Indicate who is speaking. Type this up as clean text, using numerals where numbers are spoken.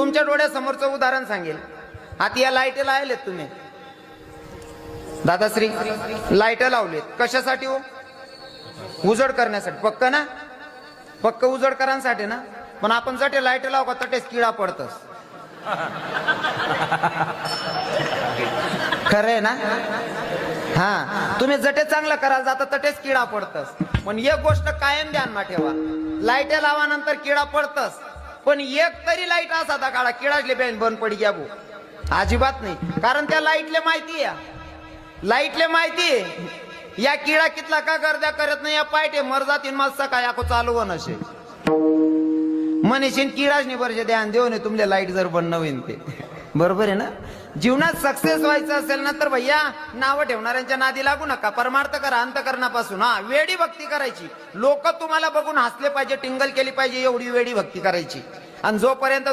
Speaker 1: तुमच्या डोळ्यासमोरचं उदाहरण सांगेल. आता या लाईट लावलेत तुम्ही दादाश्री, लाईट लावलेत कशासाठी हो? उजड करण्यासाठी. पक्क ना? पक्क उजड करण्यासाठी ना. पण आपण जटे लाईट लाव का तटेच किडा पडतस. खरंय ना? हा, तुम्ही जटे चांगलं करायला जाता तटेच किडा पडतस. पण एक गोष्ट कायम ध्यानमा ठेवा, लाईट लावानंतर किडा पडतस, पण एक तरी लाईट असा था काळा किडाचले बॅन बंद पडी घ्या भो. अजिबात नाही. कारण त्या लाईटले माहिती आहे, लाईटले माहिती या किडा कितला का गर्द्या करत नाही. या पायटे मर जातील मग सकाळी आखो चालू होऊन असे मनीषीन किडाच नाही बरं ध्यान देऊ नये तुमले लाईट जर बंद होईन ते. बरोबर आहे ना? जीवनात सक्सेस व्हायचं असेल ना तर भैया नावं ठेवणाऱ्यांच्या नादी लागू नका. परमार्थ करा अंतकरणापासून. हा, वेडी भक्ती करायची. लोक तुम्हाला बघून हसले पाहिजे, टिंगल केली पाहिजे, एवढी वेडी भक्ती करायची. आणि जोपर्यंत